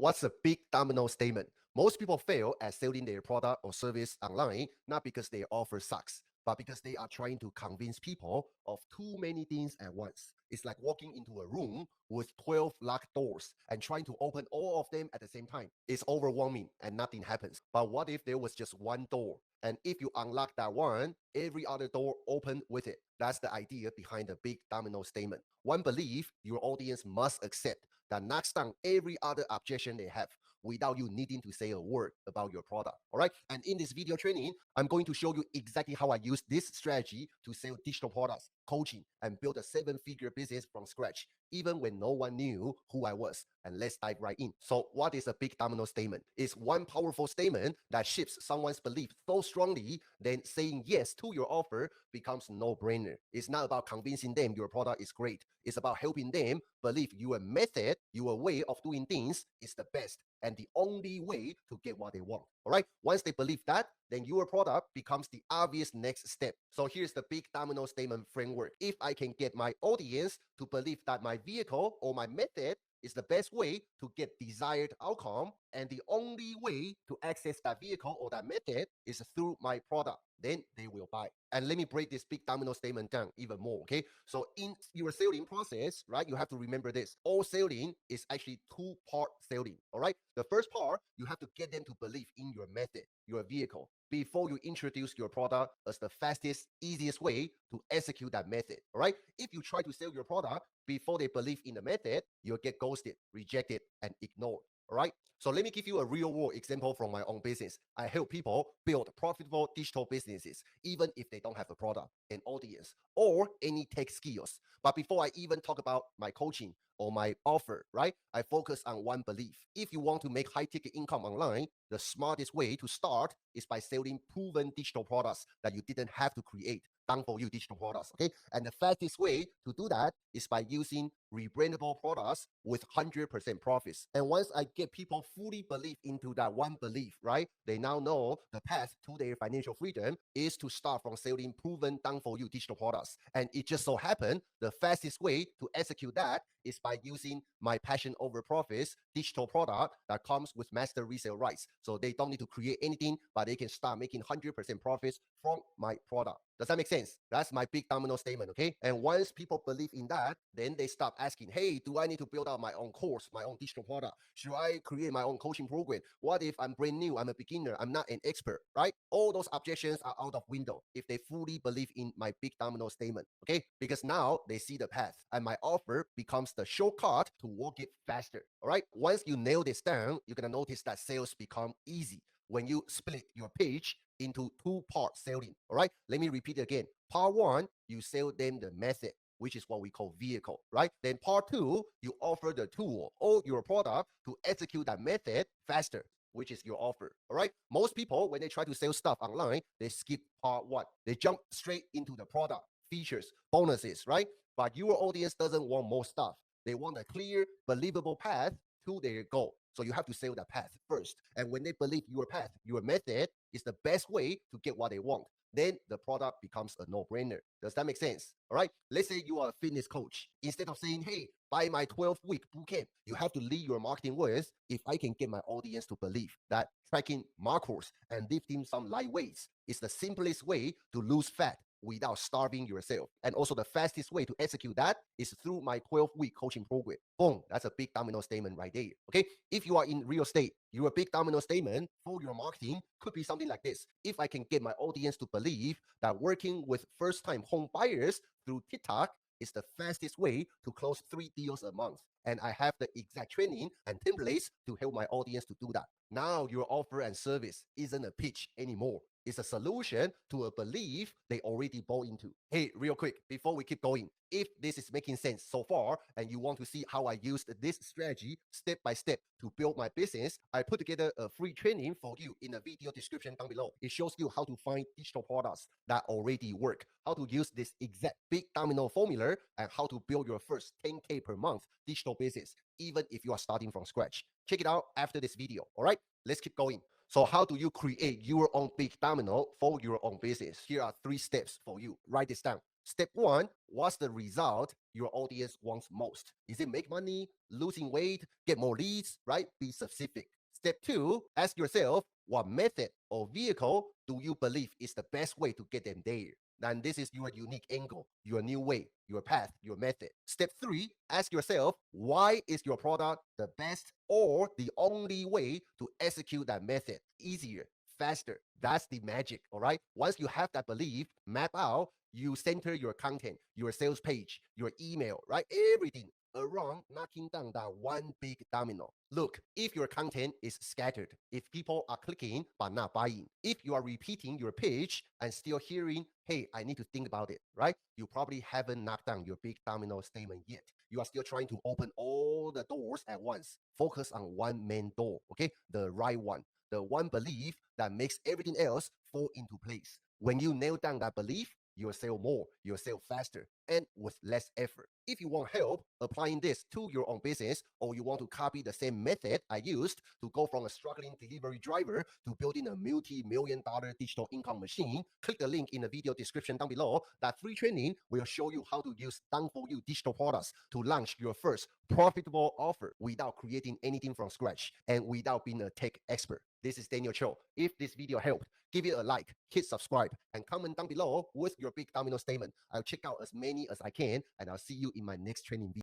What's a big domino statement? Most people fail at selling their product or service online, not because their offer sucks, but because they are trying to convince people of too many things at once. It's like walking into a room with 12 locked doors and trying to open all of them at the same time. It's overwhelming and nothing happens. But what if there was just one door? And if you unlock that one, every other door open with it. That's the idea behind the big domino statement. One belief your audience must accept that knocks down every other objection they have without you needing to say a word about your product. All right. And in this video training, I'm going to show you exactly how I use this strategy to sell digital products, coaching, and build a 7-figure business from scratch, even when no one knew who I was. And let's dive right in. So, what is a big domino statement? It's one powerful statement that shifts someone's belief so strongly, then saying yes to your offer becomes no-brainer. It's not about convincing them your product is great. It's about helping them believe your method, your way of doing things is the best and the only way to get what they want. All right. Once they believe that, then your product becomes the obvious next step. So here's the big domino statement framework. If I can get my audience to believe that my vehicle or my method is the best way to get desired outcome, and the only way to access that vehicle or that method is through my product, then they will buy. And let me break this big domino statement down even more, okay? So in your selling process, right, you have to remember this. All selling is actually two-part selling, all right? The first part, you have to get them to believe in your method, your vehicle, before you introduce your product as the fastest, easiest way to execute that method, all right? If you try to sell your product before they believe in the method, you'll get ghosted, rejected, and ignored, all right? So let me give you a real world example from my own business. I help people build profitable digital businesses, even if they don't have a product, an audience, or any tech skills. But before I even talk about my coaching or my offer, right, I focus on one belief. If you want to make high ticket income online, the smartest way to start is by selling proven digital products that you didn't have to create, done for you digital products, okay? And the fastest way to do that is by using rebrandable products with 100% profits. And once I get people fully believe into that one belief, right, they now know the path to their financial freedom is to start from selling proven, done for you digital products. And it just so happened the fastest way to execute that is by using my passion over profits digital product that comes with master resale rights. So they don't need to create anything, but they can start making 100% profits from my product. Does that make sense? That's my big domino statement, okay? And once people believe in that, then they stop asking, hey, do I need to build out my own course, my own digital product? Should I create my own coaching program? What if I'm brand new, I'm a beginner, I'm not an expert, right? All those objections are out of window if they fully believe in my big domino statement, okay? Because now they see the path and my offer becomes the shortcut to walk it faster, all right? Once you nail this down, you're gonna notice that sales become easy when you split your pitch into two-part selling. All right, let me repeat it again. Part one, you sell them the method, which is what we call vehicle, right? Then part two, you offer the tool or your product to execute that method faster, which is your offer. All right. Most people, when they try to sell stuff online, they skip part one. They jump straight into the product, features, bonuses, right? But your audience doesn't want more stuff. They want a clear, believable path to their goal. So you have to sell that path first. And when they believe your path, your method is the best way to get what they want, then the product becomes a no-brainer. Does that make sense? All right. Let's say you are a fitness coach. Instead of saying, hey, buy my 12-week bootcamp, you have to lead your marketing with, if I can get my audience to believe that tracking macros and lifting some light weights is the simplest way to lose fat without starving yourself. And also the fastest way to execute that is through my 12-week coaching program. Boom, that's a big domino statement right there. Okay, if you are in real estate, your big domino statement for your marketing could be something like this. If I can get my audience to believe that working with first-time home buyers through TikTok is the fastest way to close 3 deals a month. And I have the exact training and templates to help my audience to do that. Now your offer and service isn't a pitch anymore. It's a solution to a belief they already bought into. Hey, real quick, before we keep going, if this is making sense so far and you want to see how I used this strategy step by step to build my business, I put together a free training for you in the video description down below. It shows you how to find digital products that already work, how to use this exact big domino formula, and how to build your first 10K per month digital business, even if you are starting from scratch. Check it out after this video. All right, let's keep going. So how do you create your own big domino for your own business? Here are 3 steps for you. Write this down. Step one, what's the result your audience wants most? Is it make money, losing weight, get more leads, right? Be specific. Step two, ask yourself, what method or vehicle do you believe is the best way to get them there? And this is your unique angle, your new way, your path, your method. Step three, ask yourself, why is your product the best or the only way to execute that method? Easier, faster. That's the magic, all right? Once you have that belief, map out, you center your content, your sales page, your email, right? Everything around knocking down that one big domino. Look, if your content is scattered, if people are clicking but not buying, if you are repeating your pitch and still hearing, hey, I need to think about it, right? You probably haven't knocked down your big domino statement yet. You are still trying to open all the doors at once. Focus on one main door, okay? The right one. The one belief that makes everything else fall into place. When you nail down that belief, you'll sell more, you'll sell faster, and with less effort. If you want help applying this to your own business, or you want to copy the same method I used to go from a struggling delivery driver to building a multi-million dollar digital income machine, click the link in the video description down below. That free training will show you how to use done for you digital products to launch your first profitable offer without creating anything from scratch and without being a tech expert. This is Daniel Cho. If this video helped, give it a like, hit subscribe, and comment down below with your big domino statement. I'll check out as many as I can, and I'll see you in my next training video.